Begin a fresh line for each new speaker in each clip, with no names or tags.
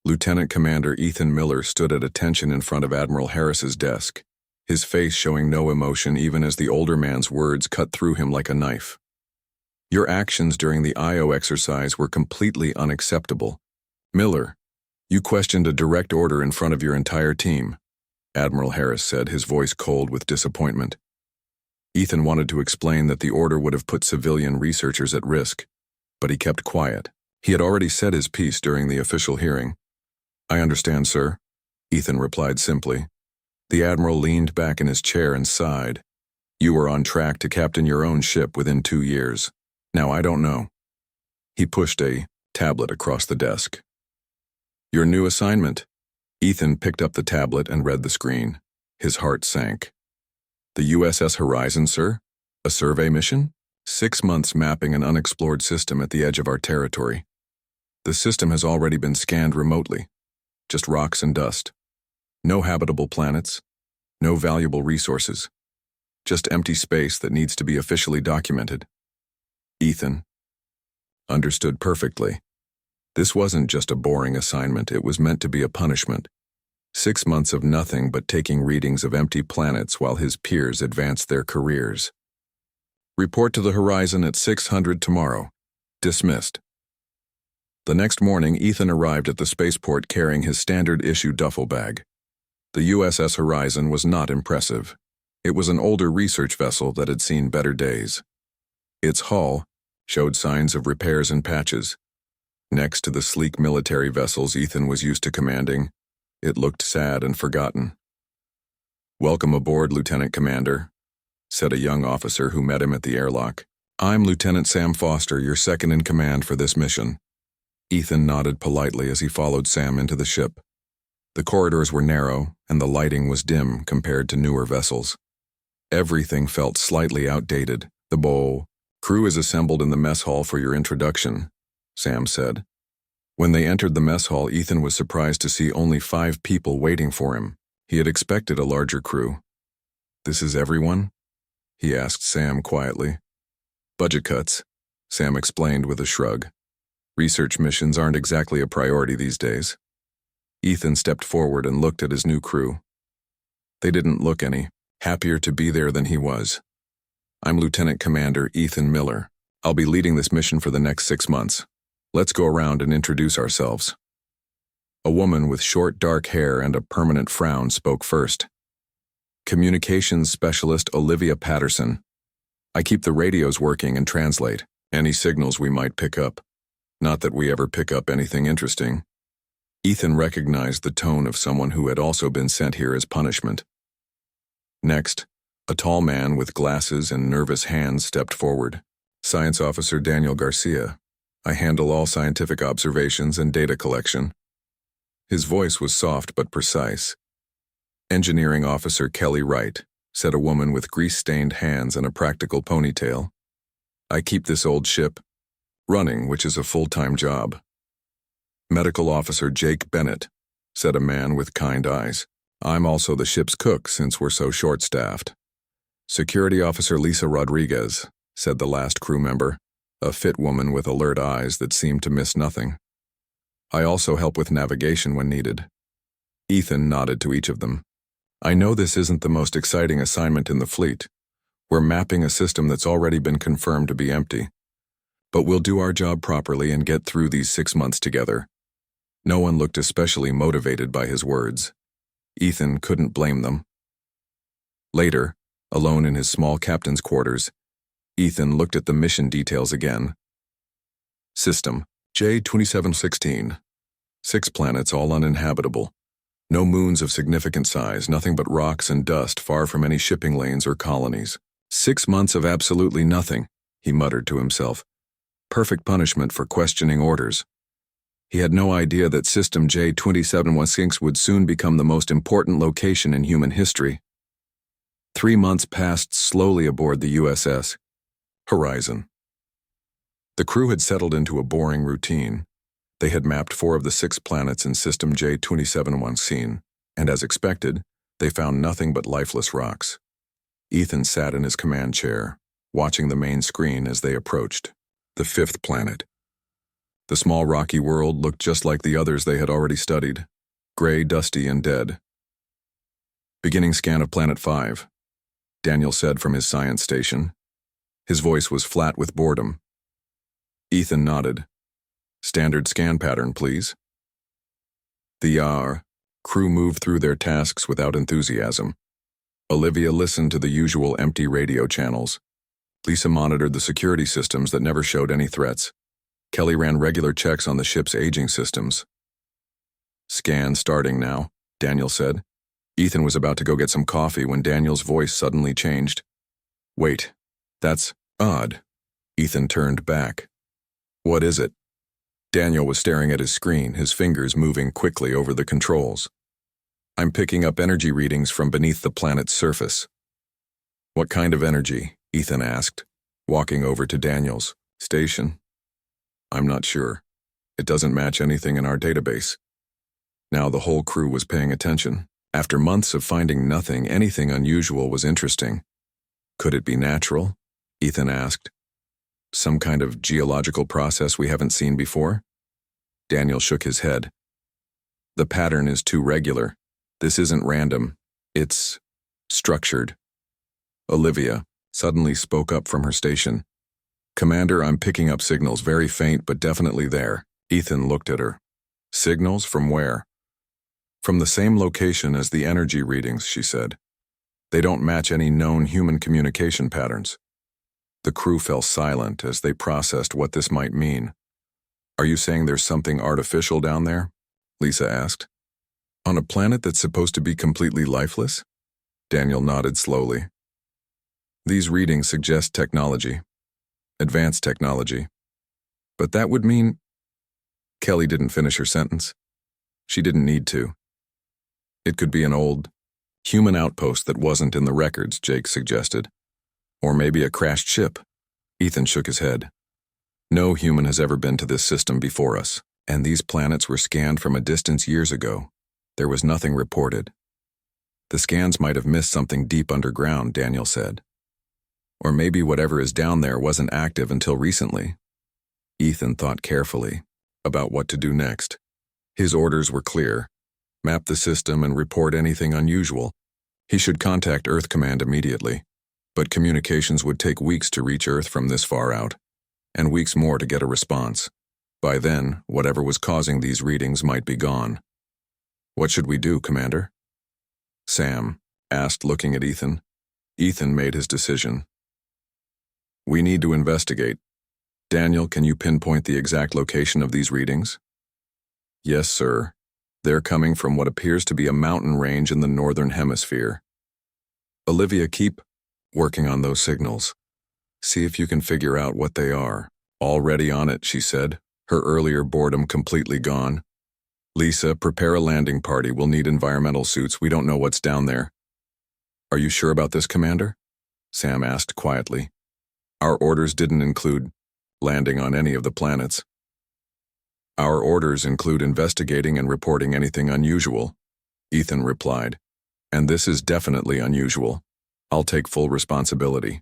Lieutenant Commander Ethan Miller stood at attention in front of Admiral Harris's desk, his face showing no emotion even as the older man's words cut through him like a knife. Your actions during the IO exercise were completely unacceptable. Miller, you questioned a direct order in front of your entire team, Admiral Harris said, his voice cold with disappointment. Ethan wanted to explain that the order would have put civilian researchers at risk, but he kept quiet. He had already said his piece during the official hearing. I understand, sir, Ethan replied simply. The Admiral leaned back in his chair and sighed. You were on track to captain your own ship within 2 years. Now I don't know. He pushed a tablet across the desk. Your new assignment. Ethan picked up the tablet and read the screen. His heart sank. The USS Horizon, sir? A survey mission? 6 months mapping an unexplored system at the edge of our territory. The system has already been scanned remotely. Just rocks and dust. No habitable planets. No valuable resources. Just empty space that needs to be officially documented. Ethan understood perfectly. This wasn't just a boring assignment, it was meant to be a punishment. 6 months of nothing but taking readings of empty planets while his peers advanced their careers. Report to the Horizon at 600 tomorrow. Dismissed. The next morning, Ethan arrived at the spaceport carrying his standard-issue duffel bag. The USS Horizon was not impressive. It was an older research vessel that had seen better days. Its hull showed signs of repairs and patches. Next to the sleek military vessels Ethan was used to commanding, it looked sad and forgotten. Welcome aboard, Lieutenant Commander, said a young officer who met him at the airlock. I'm Lieutenant Sam Foster, your second in command for this mission. Ethan nodded politely as he followed Sam into the ship. The corridors were narrow, and the lighting was dim compared to newer vessels. Everything felt slightly outdated. The bowl. Crew is assembled in the mess hall for your introduction, Sam said. When they entered the mess hall, Ethan was surprised to see only 5 people waiting for him. He had expected a larger crew. This is everyone? He asked Sam quietly. Budget cuts, Sam explained with a shrug. Research missions aren't exactly a priority these days. Ethan stepped forward and looked at his new crew. They didn't look any happier to be there than he was. I'm Lieutenant Commander Ethan Miller. I'll be leading this mission for the next 6 months. Let's go around and introduce ourselves. A woman with short dark hair and a permanent frown spoke first. Communications Specialist Olivia Patterson. I keep the radios working and translate any signals we might pick up. Not that we ever pick up anything interesting. Ethan recognized the tone of someone who had also been sent here as punishment. Next, a tall man with glasses and nervous hands stepped forward. Science Officer Daniel Garcia. I handle all scientific observations and data collection. His voice was soft but precise. Engineering Officer Kelly Wright, said a woman with grease-stained hands and a practical ponytail. I keep this old ship running, which is a full-time job. Medical Officer Jake Bennett, said a man with kind eyes. I'm also the ship's cook since we're so short-staffed. Security Officer Lisa Rodriguez, said the last crew member, a fit woman with alert eyes that seemed to miss nothing. I also help with navigation when needed. Ethan nodded to each of them. I know this isn't the most exciting assignment in the fleet. We're mapping a system that's already been confirmed to be empty. But we'll do our job properly and get through these 6 months together. No one looked especially motivated by his words. Ethan couldn't blame them. Later, alone in his small captain's quarters, Ethan looked at the mission details again. System J2716. 6 planets, all uninhabitable. No moons of significant size, nothing but rocks and dust far from any shipping lanes or colonies. 6 months of absolutely nothing, he muttered to himself. Perfect punishment for questioning orders. He had no idea that System J2716 would soon become the most important location in human history. 3 months passed slowly aboard the USS Horizon. The crew had settled into a boring routine. They had mapped 4 of the 6 planets in System J2716, and as expected, they found nothing but lifeless rocks. Ethan sat in his command chair, watching the main screen as they approached. The 5th planet. The small rocky world looked just like the others they had already studied, gray, dusty, and dead. Beginning scan of Planet 5, Daniel said from his science station. His voice was flat with boredom. Ethan nodded. Standard scan pattern, please. The crew moved through their tasks without enthusiasm. Olivia listened to the usual empty radio channels. Lisa monitored the security systems that never showed any threats. Kelly ran regular checks on the ship's aging systems. Scan starting now, Daniel said. Ethan was about to go get some coffee when Daniel's voice suddenly changed. Wait, that's odd. Ethan turned back. What is it? Daniel was staring at his screen, his fingers moving quickly over the controls. I'm picking up energy readings from beneath the planet's surface. What kind of energy? Ethan asked, walking over to Daniel's station. I'm not sure. It doesn't match anything in our database. Now the whole crew was paying attention. After months of finding nothing, anything unusual was interesting. Could it be natural? Ethan asked. Some kind of geological process we haven't seen before? Daniel shook his head. The pattern is too regular. This isn't random. It's structured. Olivia suddenly spoke up from her station. Commander, I'm picking up signals, very faint but definitely there. Ethan looked at her. Signals from where? From the same location as the energy readings, she said. They don't match any known human communication patterns. The crew fell silent as they processed what this might mean. Are you saying there's something artificial down there? Lisa asked. On a planet that's supposed to be completely lifeless? Daniel nodded slowly. These readings suggest technology. Advanced technology. But that would mean… Kelly didn't finish her sentence. She didn't need to. It could be an old, human outpost that wasn't in the records, Jake suggested. Or maybe a crashed ship. Ethan shook his head. No human has ever been to this system before us, and these planets were scanned from a distance years ago. There was nothing reported. The scans might have missed something deep underground, Daniel said. Or maybe whatever is down there wasn't active until recently. Ethan thought carefully about what to do next. His orders were clear. Map the system and report anything unusual. He should contact Earth Command immediately. But communications would take weeks to reach Earth from this far out, and weeks more to get a response. By then, whatever was causing these readings might be gone. What should we do, Commander? Sam asked, looking at Ethan. Ethan made his decision. We need to investigate. Daniel, can you pinpoint the exact location of these readings? Yes, sir. They're coming from what appears to be a mountain range in the northern hemisphere. Olivia, keep working on those signals. See if you can figure out what they are. Already on it, she said, her earlier boredom completely gone. Lisa, prepare a landing party. We'll need environmental suits. We don't know what's down there. Are you sure about this, Commander? Sam asked quietly. Our orders didn't include landing on any of the planets. Our orders include investigating and reporting anything unusual, Ethan replied. And this is definitely unusual. I'll take full responsibility.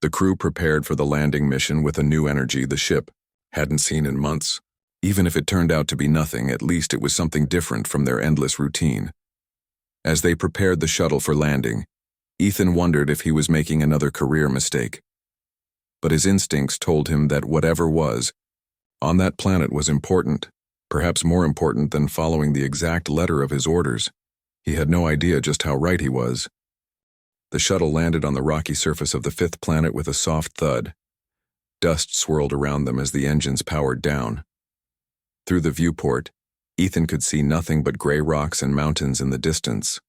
The crew prepared for the landing mission with a new energy the ship hadn't seen in months. Even if it turned out to be nothing, at least it was something different from their endless routine. As they prepared the shuttle for landing, Ethan wondered if he was making another career mistake. But his instincts told him that whatever was, on that planet was important, perhaps more important than following the exact letter of his orders. He had no idea just how right he was. The shuttle landed on the rocky surface of the fifth planet with a soft thud. Dust swirled around them as the engines powered down. Through the viewport, Ethan could see nothing but gray rocks and mountains in the distance.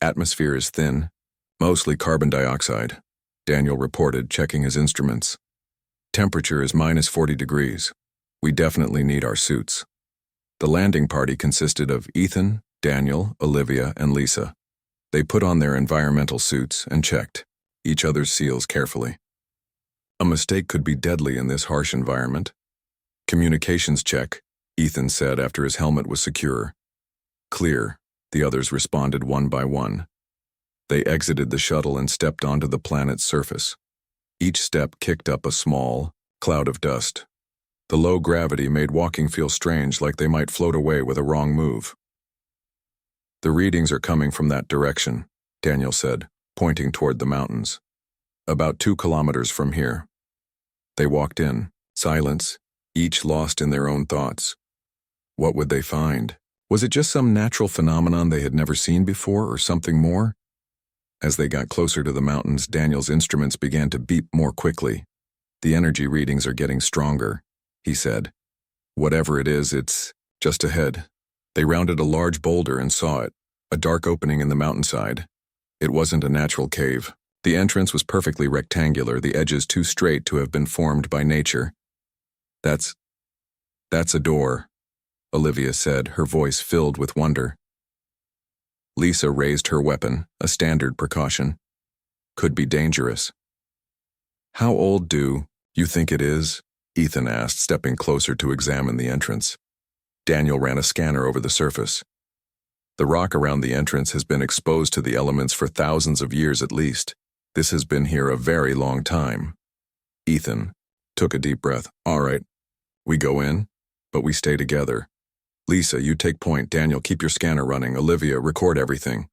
Atmosphere is thin, mostly carbon dioxide, Daniel reported, checking his instruments. Temperature is minus 40 degrees. We definitely need our suits. The landing party consisted of Ethan, Daniel, Olivia, and Lisa. They put on their environmental suits and checked each other's seals carefully. A mistake could be deadly in this harsh environment. Communications check, Ethan said after his helmet was secure. Clear, the others responded one by one. They exited the shuttle and stepped onto the planet's surface. Each step kicked up a small cloud of dust. The low gravity made walking feel strange, like they might float away with a wrong move. "The readings are coming from that direction," Daniel said, pointing toward the mountains. "About 2 kilometers from here." They walked in, silence, each lost in their own thoughts. What would they find? Was it just some natural phenomenon they had never seen before, or something more? As they got closer to the mountains, Daniel's instruments began to beep more quickly. "The energy readings are getting stronger," he said. "Whatever it is, it's just ahead." They rounded a large boulder and saw it, a dark opening in the mountainside. It wasn't a natural cave. The entrance was perfectly rectangular, the edges too straight to have been formed by nature. That's a door," Olivia said, her voice filled with wonder. Lisa raised her weapon, a standard precaution. "Could be dangerous." "How old do you think it is?" Ethan asked, stepping closer to examine the entrance. Daniel ran a scanner over the surface. "The rock around the entrance has been exposed to the elements for thousands of years at least. This has been here a very long time." Ethan took a deep breath. "All right, we go in, but we stay together. Lisa, you take point. Daniel, keep your scanner running. Olivia, record everything."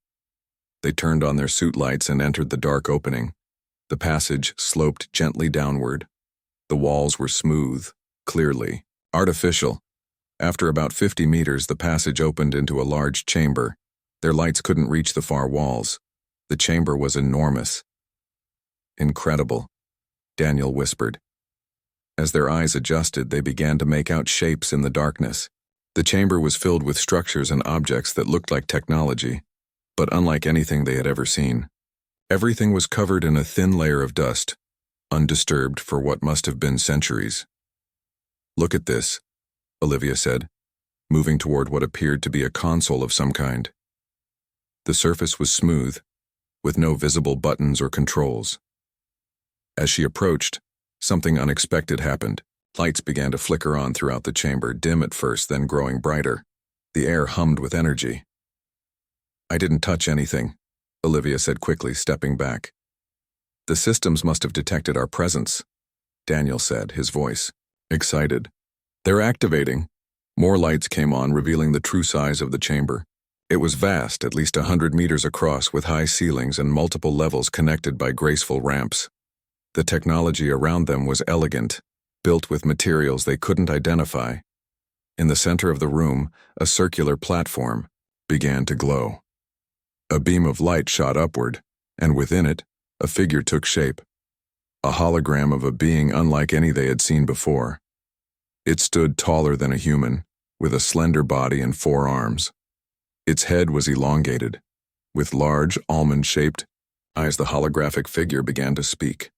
They turned on their suit lights and entered the dark opening. The passage sloped gently downward. The walls were smooth, clearly artificial. After about 50 meters, the passage opened into a large chamber. Their lights couldn't reach the far walls. The chamber was enormous. "Incredible," Daniel whispered. As their eyes adjusted, they began to make out shapes in the darkness. The chamber was filled with structures and objects that looked like technology, but unlike anything they had ever seen. Everything was covered in a thin layer of dust, undisturbed for what must have been centuries. "Look at this," Olivia said, moving toward what appeared to be a console of some kind. The surface was smooth, with no visible buttons or controls. As she approached, something unexpected happened. Lights began to flicker on throughout the chamber, dim at first, then growing brighter. The air hummed with energy. "I didn't touch anything," Olivia said quickly, stepping back. "The systems must have detected our presence," Daniel said, his voice excited. "They're activating." More lights came on, revealing the true size of the chamber. It was vast, at least 100 meters across, with high ceilings and multiple levels connected by graceful ramps. The technology around them was elegant, built with materials they couldn't identify. In the center of the room, a circular platform began to glow. A beam of light shot upward, and within it, a figure took shape. A hologram of a being unlike any they had seen before. It stood taller than a human, with a slender body and 4 arms. Its head was elongated. With large, almond-shaped eyes, the holographic figure began to speak.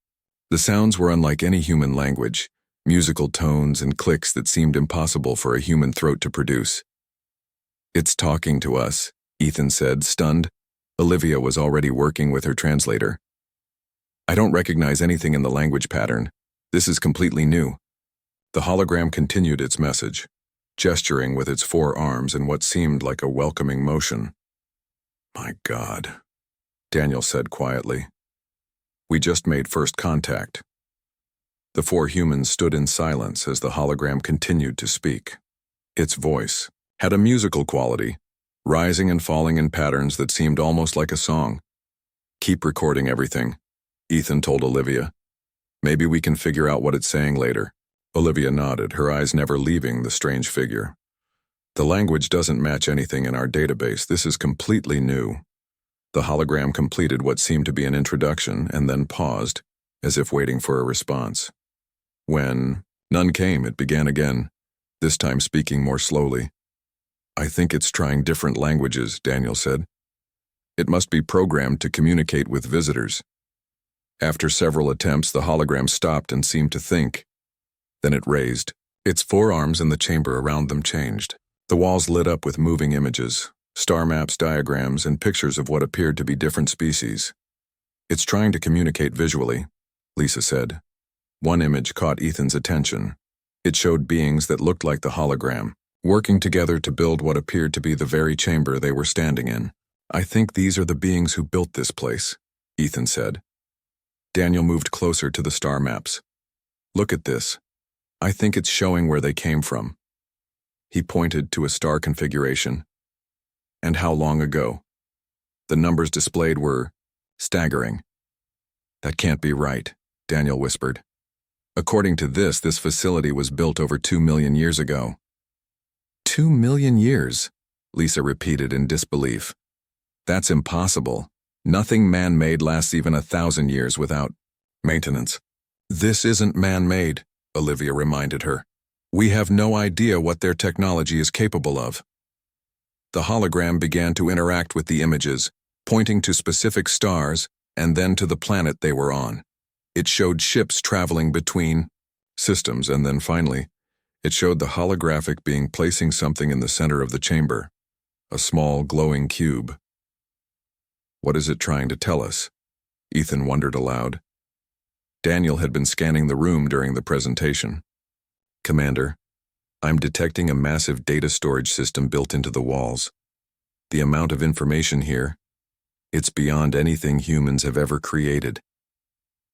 The sounds were unlike any human language, musical tones and clicks that seemed impossible for a human throat to produce. "It's talking to us," Ethan said, stunned. Olivia was already working with her translator. "I don't recognize anything in the language pattern. This is completely new." The hologram continued its message, gesturing with its 4 arms in what seemed like a welcoming motion. "My God," Daniel said quietly. "We just made first contact." The 4 humans stood in silence as the hologram continued to speak. Its voice had a musical quality, rising and falling in patterns that seemed almost like a song. "Keep recording everything," Ethan told Olivia. "Maybe we can figure out what it's saying later." Olivia nodded, her eyes never leaving the strange figure. "The language doesn't match anything in our database. This is completely new." The hologram completed what seemed to be an introduction and then paused, as if waiting for a response. When none came, it began again, this time speaking more slowly. "I think it's trying different languages," Daniel said. "It must be programmed to communicate with visitors." After several attempts, the hologram stopped and seemed to think. Then it raised. Its 4 arms and the chamber around them changed. The walls lit up with moving images, star maps, diagrams, and pictures of what appeared to be different species. "It's trying to communicate visually," Lisa said. One image caught Ethan's attention. It showed beings that looked like the hologram, working together to build what appeared to be the very chamber they were standing in. "I think these are the beings who built this place," Ethan said. Daniel moved closer to the star maps. "Look at this." I think it's showing where they came from. He pointed to a star configuration. And how long ago? The numbers displayed were staggering. That can't be right, Daniel whispered. According to this facility was built over 2 million years ago. 2 million years, Lisa repeated in disbelief. That's impossible. Nothing man-made lasts even 1,000 years without maintenance. This isn't man-made, Olivia reminded her. We have no idea what their technology is capable of. The hologram began to interact with the images, pointing to specific stars and then to the planet they were on. It showed ships traveling between systems, and then finally, it showed the holographic being placing something in the center of the chamber, a small glowing cube. What is it trying to tell us? Ethan wondered aloud. Daniel had been scanning the room during the presentation. Commander, I'm detecting a massive data storage system built into the walls. The amount of information here, it's beyond anything humans have ever created.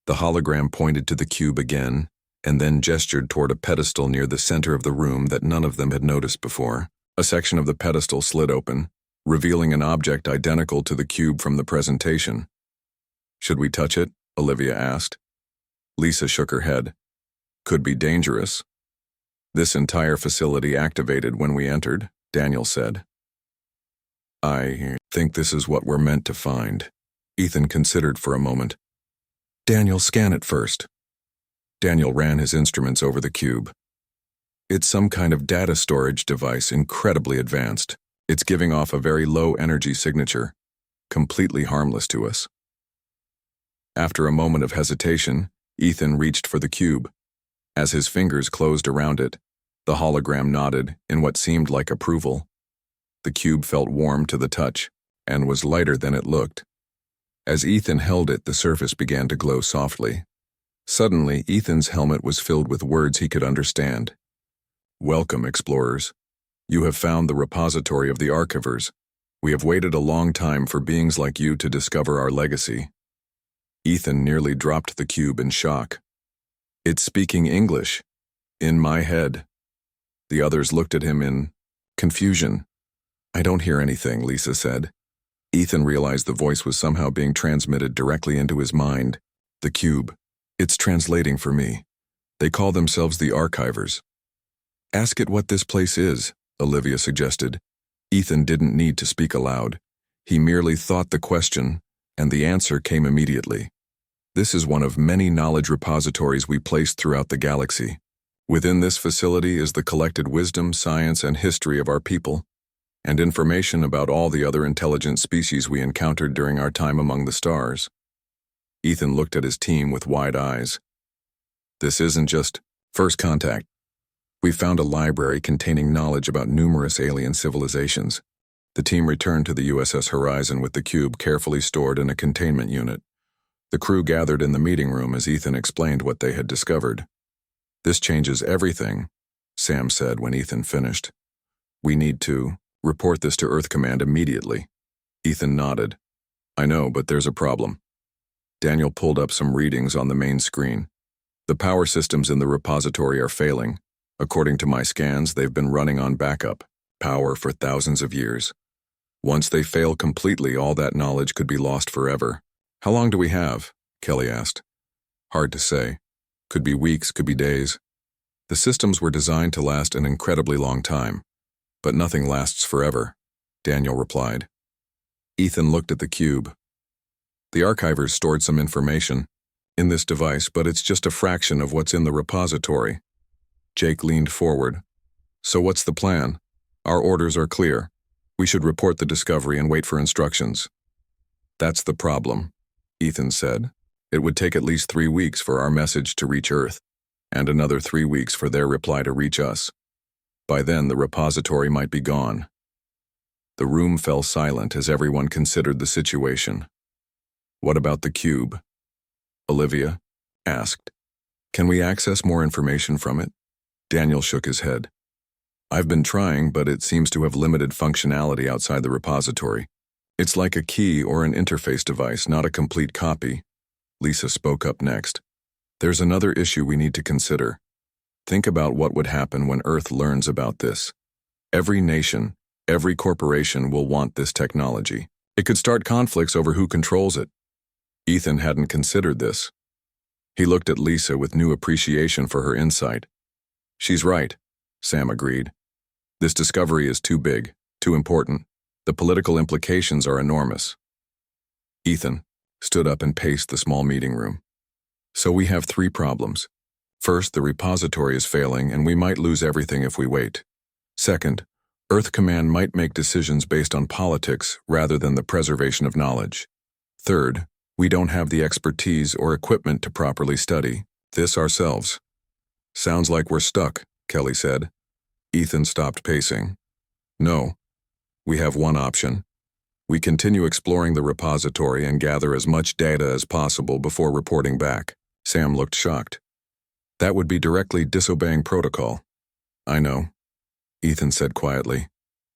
The hologram pointed to the cube again, and then gestured toward a pedestal near the center of the room that none of them had noticed before. A section of the pedestal slid open, revealing an object identical to the cube from the presentation. Should we touch it? Olivia asked. Lisa shook her head. Could be dangerous. This entire facility activated when we entered, Daniel said. I think this is what we're meant to find. Ethan considered for a moment. Daniel, scan it first. Daniel ran his instruments over the cube. It's some kind of data storage device, incredibly advanced. It's giving off a very low energy signature, completely harmless to us. After a moment of hesitation, Ethan reached for the cube. As his fingers closed around it, the hologram nodded in what seemed like approval. The cube felt warm to the touch and was lighter than it looked. As Ethan held it, the surface began to glow softly. Suddenly, Ethan's helmet was filled with words he could understand. Welcome, explorers. You have found the repository of the archivers. We have waited a long time for beings like you to discover our legacy. Ethan nearly dropped the cube in shock. It's speaking English. In my head. The others looked at him in confusion. I don't hear anything, Lisa said. Ethan realized the voice was somehow being transmitted directly into his mind. The cube. It's translating for me. They call themselves the archivers. Ask it what this place is, Olivia suggested. Ethan didn't need to speak aloud. He merely thought the question, and the answer came immediately. This is one of many knowledge repositories we place throughout the galaxy. Within this facility is the collected wisdom, science, and history of our people, and information about all the other intelligent species we encountered during our time among the stars. Ethan looked at his team with wide eyes. This isn't just first contact. We found a library containing knowledge about numerous alien civilizations. The team returned to the USS Horizon with the cube carefully stored in a containment unit. The crew gathered in the meeting room as Ethan explained what they had discovered. This changes everything, Sam said when Ethan finished. We need to report this to Earth Command immediately. Ethan nodded. I know, but there's a problem. Daniel pulled up some readings on the main screen. The power systems in the repository are failing. According to my scans, they've been running on backup power for thousands of years. Once they fail completely, all that knowledge could be lost forever. How long do we have? Kelly asked. Hard to say. Could be weeks, could be days. The systems were designed to last an incredibly long time. But nothing lasts forever, Daniel replied. Ethan looked at the cube. The archivers stored some information in this device, but it's just a fraction of what's in the repository. Jake leaned forward. So what's the plan? Our orders are clear. We should report the discovery and wait for instructions. That's the problem, Ethan said. It would take at least 3 weeks for our message to reach Earth, and another 3 weeks for their reply to reach us. By then, the repository might be gone. The room fell silent as everyone considered the situation. What about the cube? Olivia asked. Can we access more information from it? Daniel shook his head. I've been trying, but it seems to have limited functionality outside the repository. It's like a key or an interface device, not a complete copy. Lisa spoke up next. There's another issue we need to consider. Think about what would happen when Earth learns about this. Every nation, every corporation will want this technology. It could start conflicts over who controls it. Ethan hadn't considered this. He looked at Lisa with new appreciation for her insight. She's right, Sam agreed. This discovery is too big, too important. The political implications are enormous. Ethan stood up and paced the small meeting room. So we have 3 problems. First, the repository is failing and we might lose everything if we wait. Second, Earth Command might make decisions based on politics rather than the preservation of knowledge. Third, we don't have the expertise or equipment to properly study this ourselves. Sounds like we're stuck, Kelly said. Ethan stopped pacing. No. We have one option. We continue exploring the repository and gather as much data as possible before reporting back. Sam looked shocked. That would be directly disobeying protocol. I know, Ethan said quietly.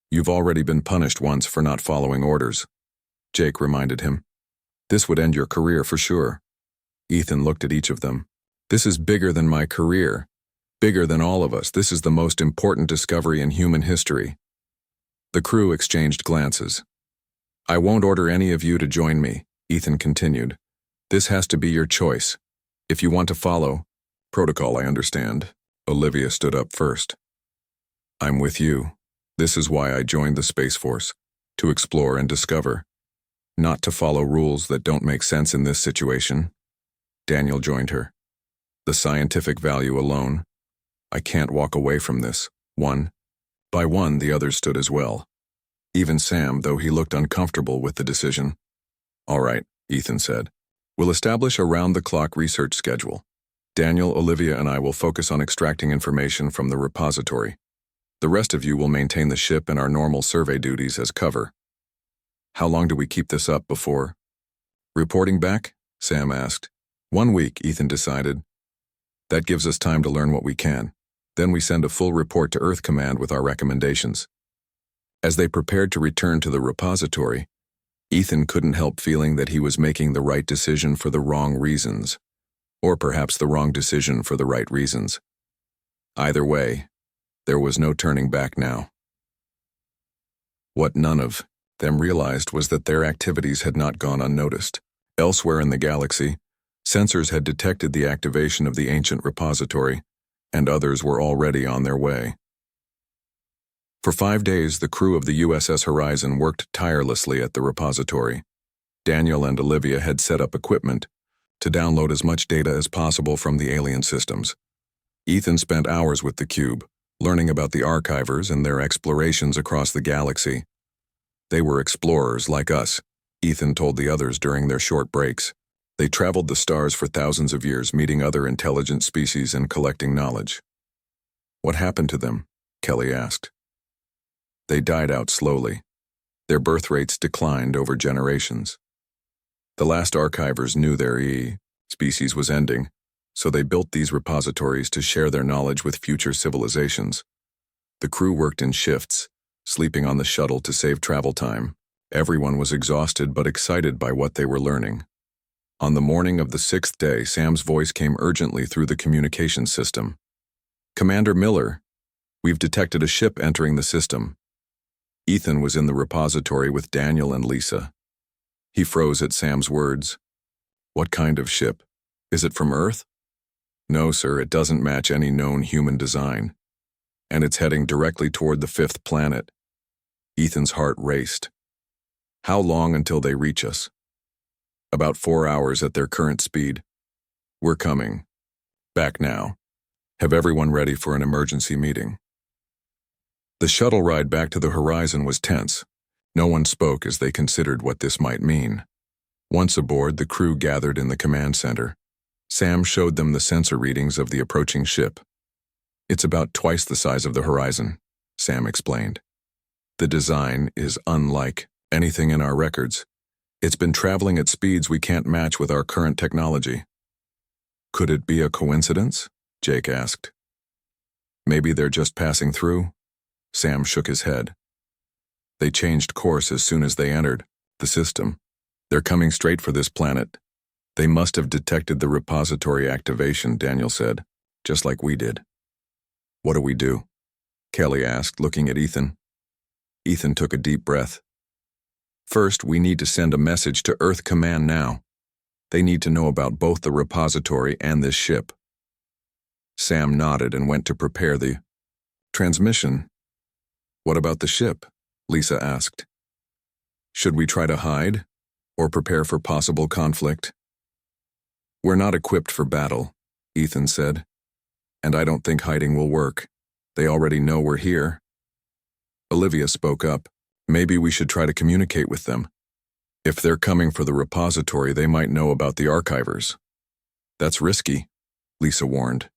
You've already been punished once for not following orders. Jake reminded him. This would end your career for sure. Ethan looked at each of them. This is bigger than my career. Bigger than all of us. This is the most important discovery in human history. The crew exchanged glances. I won't order any of you to join me, Ethan continued. This has to be your choice. If you want to follow protocol, I understand. Olivia stood up first. I'm with you. This is why I joined the Space Force, to explore and discover, not to follow rules that don't make sense in this situation. Daniel joined her. The scientific value alone. I can't walk away from this. One by one, the others stood as well. Even Sam, though he looked uncomfortable with the decision. All right, Ethan said. We'll establish a round-the-clock research schedule. Daniel, Olivia, and I will focus on extracting information from the repository. The rest of you will maintain the ship and our normal survey duties as cover. How long do we keep this up before reporting back? Sam asked. 1 week, Ethan decided. That gives us time to learn what we can. Then we send a full report to Earth Command with our recommendations. As they prepared to return to the repository, Ethan couldn't help feeling that he was making the right decision for the wrong reasons, or perhaps the wrong decision for the right reasons. Either way, there was no turning back now. What none of them realized was that their activities had not gone unnoticed. Elsewhere in the galaxy, sensors had detected the activation of the ancient repository, and others were already on their way. For 5 days, the crew of the USS Horizon worked tirelessly at the repository. Daniel and Olivia had set up equipment to download as much data as possible from the alien systems. Ethan spent hours with the cube, learning about the archivers and their explorations across the galaxy. They were explorers like us, Ethan told the others during their short breaks. They traveled the stars for thousands of years, meeting other intelligent species and collecting knowledge. What happened to them? Kelly asked. They died out slowly. Their birth rates declined over generations. The last archivers knew their species was ending, so they built these repositories to share their knowledge with future civilizations. The crew worked in shifts, sleeping on the shuttle to save travel time. Everyone was exhausted but excited by what they were learning. On the morning of the 6th day, Sam's voice came urgently through the communications system. Commander Miller, we've detected a ship entering the system. Ethan was in the repository with Daniel and Lisa. He froze at Sam's words. What kind of ship? Is it from Earth? No, sir, it doesn't match any known human design. And it's heading directly toward the 5th planet. Ethan's heart raced. How long until they reach us? About 4 hours at their current speed. We're coming. Back now. Have everyone ready for an emergency meeting. The shuttle ride back to the horizon was tense. No one spoke as they considered what this might mean. Once aboard, the crew gathered in the command center. Sam showed them the sensor readings of the approaching ship. It's about twice the size of the horizon, Sam explained. The design is unlike anything in our records. It's been traveling at speeds we can't match with our current technology. Could it be a coincidence? Jake asked. Maybe they're just passing through? Sam shook his head. They changed course as soon as they entered the system. They're coming straight for this planet. They must have detected the repository activation, Daniel said, just like we did. What do we do? Kelly asked, looking at Ethan. Ethan took a deep breath. First, we need to send a message to Earth Command now. They need to know about both the repository and this ship. Sam nodded and went to prepare the transmission. What about the ship? Lisa asked. Should we try to hide or prepare for possible conflict? We're not equipped for battle, Ethan said. And I don't think hiding will work. They already know we're here. Olivia spoke up. Maybe we should try to communicate with them. If they're coming for the repository, they might know about the archivers. That's risky, Lisa warned.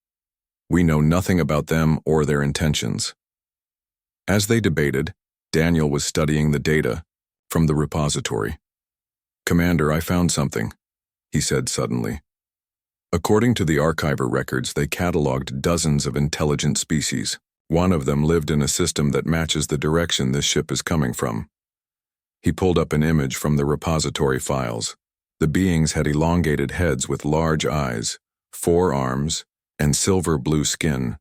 We know nothing about them or their intentions. As they debated, Daniel was studying the data from the repository. Commander, I found something, he said suddenly. According to the archiver records, they cataloged dozens of intelligent species. One of them lived in a system that matches the direction this ship is coming from. He pulled up an image from the repository files. The beings had elongated heads with large eyes, 4 arms, and silver blue skin.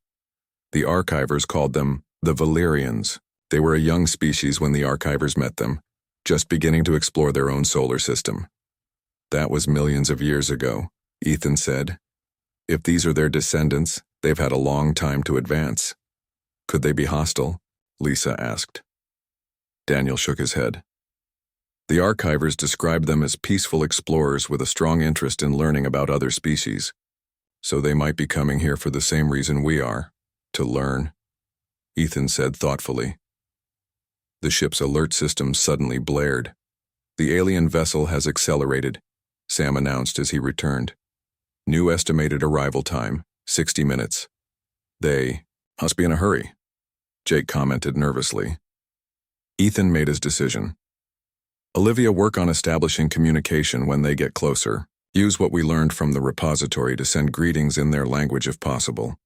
The archivers called them the Valerians. They were a young species when the archivers met them, just beginning to explore their own solar system. That was millions of years ago, Ethan said. If these are their descendants, they've had a long time to advance. Could they be hostile? Lisa asked. Daniel shook his head. The archivers described them as peaceful explorers with a strong interest in learning about other species. So they might be coming here for the same reason we are, to learn, Ethan said thoughtfully. The ship's alert system suddenly blared. The alien vessel has accelerated, Sam announced as he returned. New estimated arrival time, 60 minutes. They must be in a hurry, Jake commented nervously. Ethan made his decision. Olivia, work on establishing communication when they get closer. Use what we learned from the repository to send greetings in their language if possible.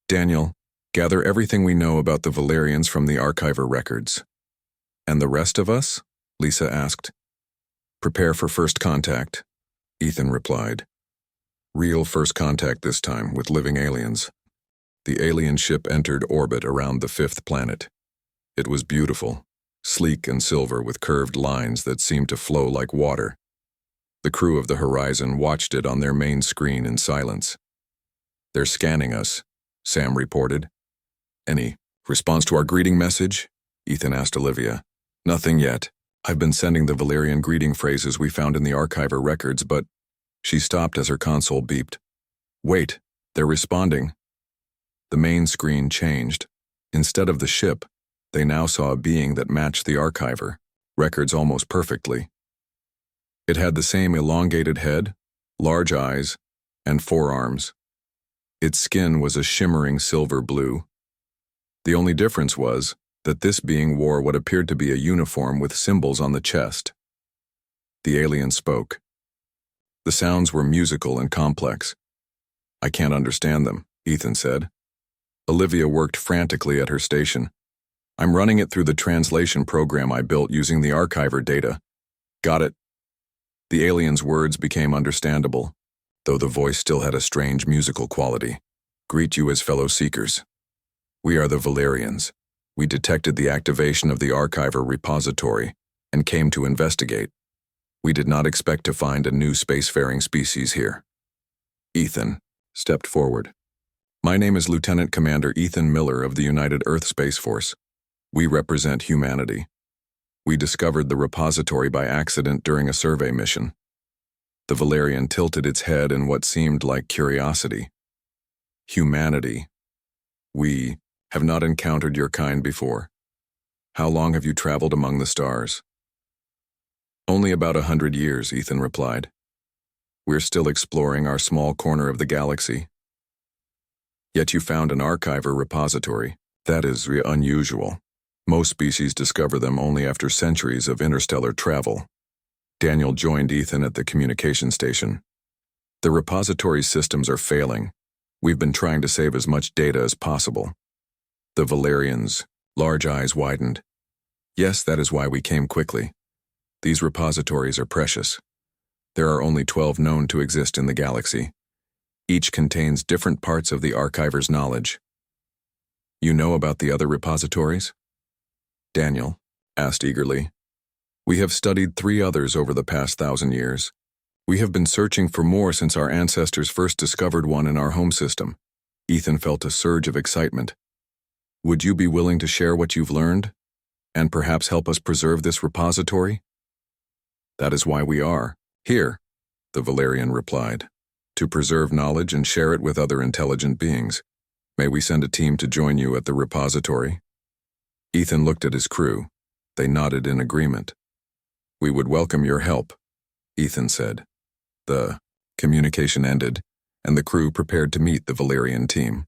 Daniel, gather everything we know about the Valerians from the archiver records. And the rest of us? Lisa asked. Prepare for first contact, Ethan replied. Real first contact this time, with living aliens. The alien ship entered orbit around the 5th planet. It was beautiful, sleek and silver with curved lines that seemed to flow like water. The crew of the Horizon watched it on their main screen in silence. They're scanning us, Sam reported. Any response to our greeting message? Ethan asked Olivia. Nothing yet. I've been sending the Valerian greeting phrases we found in the archiver records, but she stopped as her console beeped. Wait, they're responding. The main screen changed. Instead of the ship, they now saw a being that matched the archiver, records almost perfectly. It had the same elongated head, large eyes, and 4 arms. Its skin was a shimmering silver blue. The only difference was that this being wore what appeared to be a uniform with symbols on the chest. The alien spoke. The sounds were musical and complex. I can't understand them, Ethan said. Olivia worked frantically at her station. I'm running it through the translation program I built using the archiver data. Got it. The alien's words became understandable, though the voice still had a strange musical quality. Greet you as fellow seekers. We are the Valerians. We detected the activation of the archiver repository and came to investigate. We did not expect to find a new spacefaring species here. Ethan stepped forward. My name is Lieutenant Commander Ethan Miller of the United Earth Space Force. We represent humanity. We discovered the repository by accident during a survey mission. The Valerian tilted its head in what seemed like curiosity. Humanity. We have not encountered your kind before. How long have you traveled among the stars? Only about 100 years, Ethan replied. We're still exploring our small corner of the galaxy. Yet you found an archiver repository. That is unusual. Most species discover them only after centuries of interstellar travel. Daniel joined Ethan at the communication station. The repository systems are failing. We've been trying to save as much data as possible. The Valerians' large eyes widened. Yes, that is why we came quickly. These repositories are precious. There are only 12 known to exist in the galaxy. Each contains different parts of the archiver's knowledge. You know about the other repositories? Daniel asked eagerly. We have studied 3 others over the past 1,000 years. We have been searching for more since our ancestors first discovered one in our home system. Ethan felt a surge of excitement. Would you be willing to share what you've learned, and perhaps help us preserve this repository? That is why we are here, the Valerian replied. To preserve knowledge and share it with other intelligent beings. May we send a team to join you at the repository? Ethan looked at his crew. They nodded in agreement. We would welcome your help, Ethan said. The communication ended, and the crew prepared to meet the Valerian team.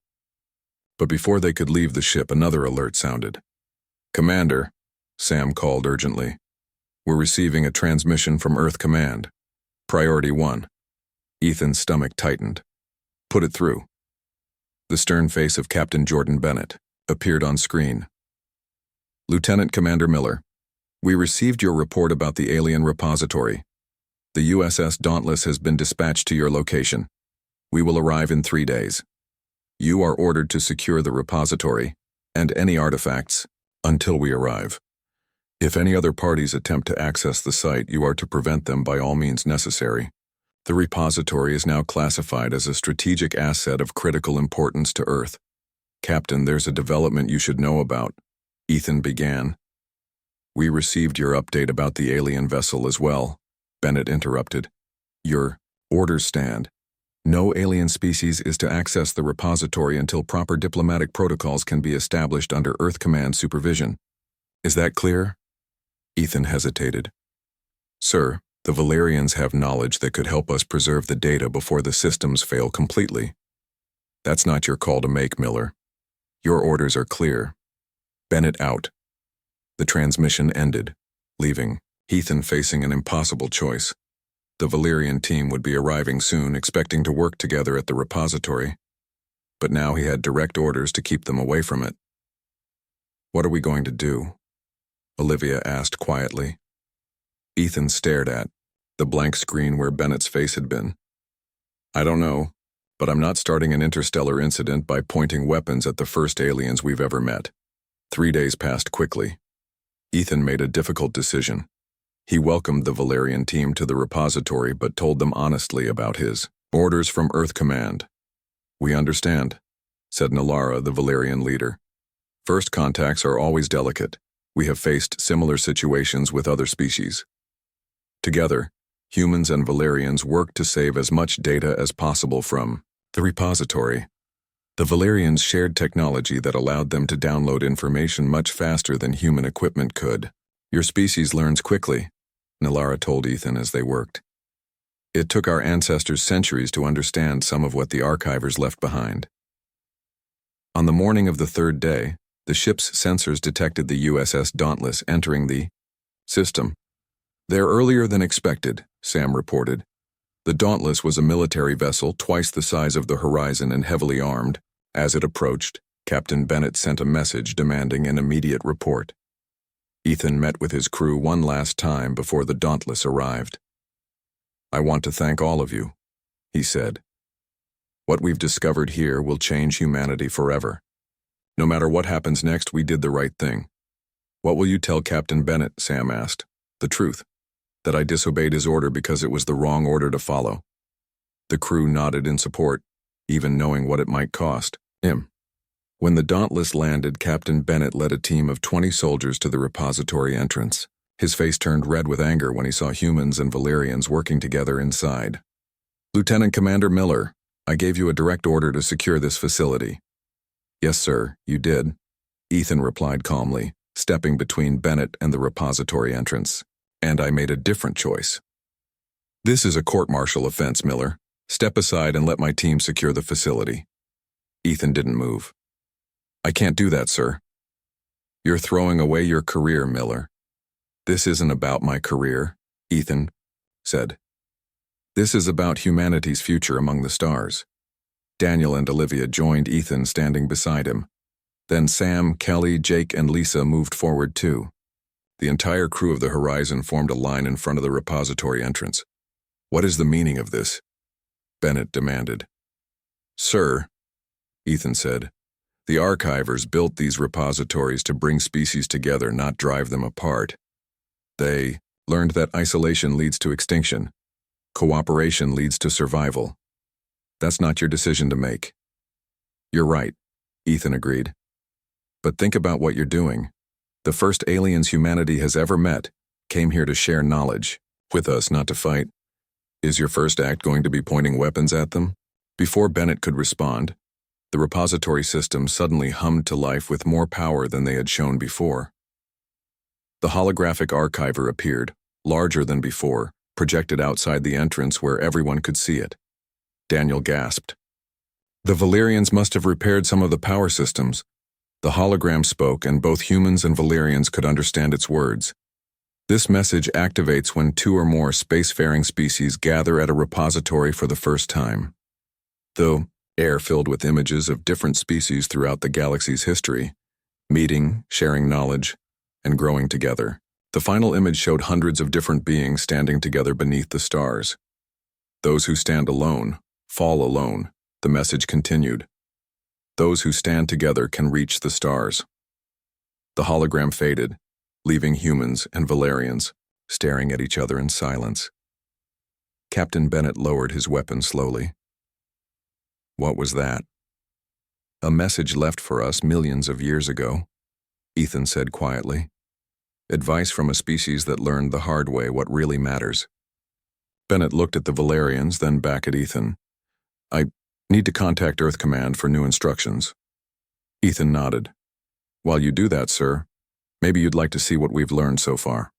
But before they could leave the ship, another alert sounded. Commander, Sam called urgently. We're receiving a transmission from Earth Command. Priority 1. Ethan's stomach tightened. Put it through. The stern face of Captain Jordan Bennett appeared on screen. Lieutenant Commander Miller, we received your report about the alien repository. The USS Dauntless has been dispatched to your location. We will arrive in 3 days. You are ordered to secure the repository and any artifacts until we arrive. If any other parties attempt to access the site, you are to prevent them by all means necessary. The repository is now classified as a strategic asset of critical importance to Earth. Captain, there's a development you should know about, Ethan began. We received your update about the alien vessel as well, Bennett interrupted. Your orders stand. No alien species is to access the repository until proper diplomatic protocols can be established under Earth Command supervision. Is that clear? Ethan hesitated. Sir, the Valerians have knowledge that could help us preserve the data before the systems fail completely. That's not your call to make, Miller. Your orders are clear. Bennett out. The transmission ended, leaving Ethan facing an impossible choice. The Valerian team would be arriving soon, expecting to work together at the repository. But now he had direct orders to keep them away from it. What are we going to do? Olivia asked quietly. Ethan stared at the blank screen where Bennett's face had been. I don't know, but I'm not starting an interstellar incident by pointing weapons at the first aliens we've ever met. 3 days passed quickly. Ethan made a difficult decision. He welcomed the Valerian team to the repository but told them honestly about his orders from Earth Command. We understand, said Nalara, the Valerian leader. First contacts are always delicate. We have faced similar situations with other species. Together, humans and Valerians worked to save as much data as possible from the repository. The Valerians shared technology that allowed them to download information much faster than human equipment could. Your species learns quickly, Nalara told Ethan as they worked. It took our ancestors centuries to understand some of what the archivers left behind. On the morning of the 3rd day, the ship's sensors detected the USS Dauntless entering the system. They're earlier than expected, Sam reported. The Dauntless was a military vessel twice the size of the Horizon and heavily armed. As it approached, Captain Bennett sent a message demanding an immediate report. Ethan met with his crew one last time before the Dauntless arrived. I want to thank all of you, he said. What we've discovered here will change humanity forever. No matter what happens next, we did the right thing. What will you tell Captain Bennett? Sam asked. The truth. That I disobeyed his order because it was the wrong order to follow. The crew nodded in support, even knowing what it might cost him. When the Dauntless landed, Captain Bennett led a team of 20 soldiers to the repository entrance. His face turned red with anger when he saw humans and Valerians working together inside. Lieutenant Commander Miller, I gave you a direct order to secure this facility. Yes, sir, you did, Ethan replied calmly, stepping between Bennett and the repository entrance. And I made a different choice. This is a court-martial offense, Miller. Step aside and let my team secure the facility. Ethan didn't move. I can't do that, sir. You're throwing away your career, Miller. This isn't about my career, Ethan said. This is about humanity's future among the stars. Daniel and Olivia joined Ethan standing beside him. Then Sam, Kelly, Jake, and Lisa moved forward too. The entire crew of the Horizon formed a line in front of the repository entrance. What is the meaning of this? Bennett demanded. Sir, Ethan said, The archivers built these repositories to bring species together, not drive them apart. They learned that isolation leads to extinction. Cooperation leads to survival. That's not your decision to make. You're right, Ethan agreed. But think about what you're doing. The first aliens humanity has ever met came here to share knowledge with us, not to fight. Is your first act going to be pointing weapons at them? Before Bennett could respond, the repository system suddenly hummed to life with more power than they had shown before. The holographic archiver appeared, larger than before, projected outside the entrance where everyone could see it. Daniel gasped. The Valerians must have repaired some of the power systems. The hologram spoke, and both humans and Valerians could understand its words. This message activates when two or more spacefaring species gather at a repository for the first time. Though air filled with images of different species throughout the galaxy's history, meeting, sharing knowledge, and growing together, the final image showed hundreds of different beings standing together beneath the stars. Those who stand alone fall alone, the message continued. Those who stand together can reach the stars. The hologram faded, leaving humans and Valerians staring at each other in silence. Captain Bennett lowered his weapon slowly. What was that? A message left for us millions of years ago, Ethan said quietly. Advice from a species that learned the hard way what really matters. Bennett looked at the Valerians, then back at Ethan. I need to contact Earth Command for new instructions. Ethan nodded. While you do that, sir, maybe you'd like to see what we've learned so far.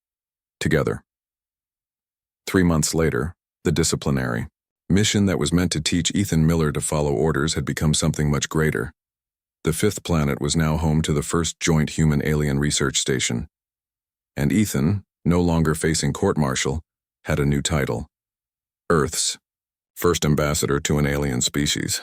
Together. 3 months later, the Disciplinary mission that was meant to teach Ethan Miller to follow orders had become something much greater. The 5th planet was now home to the first joint human-alien research station. And Ethan, no longer facing court-martial, had a new title. Earth's first ambassador to an alien species.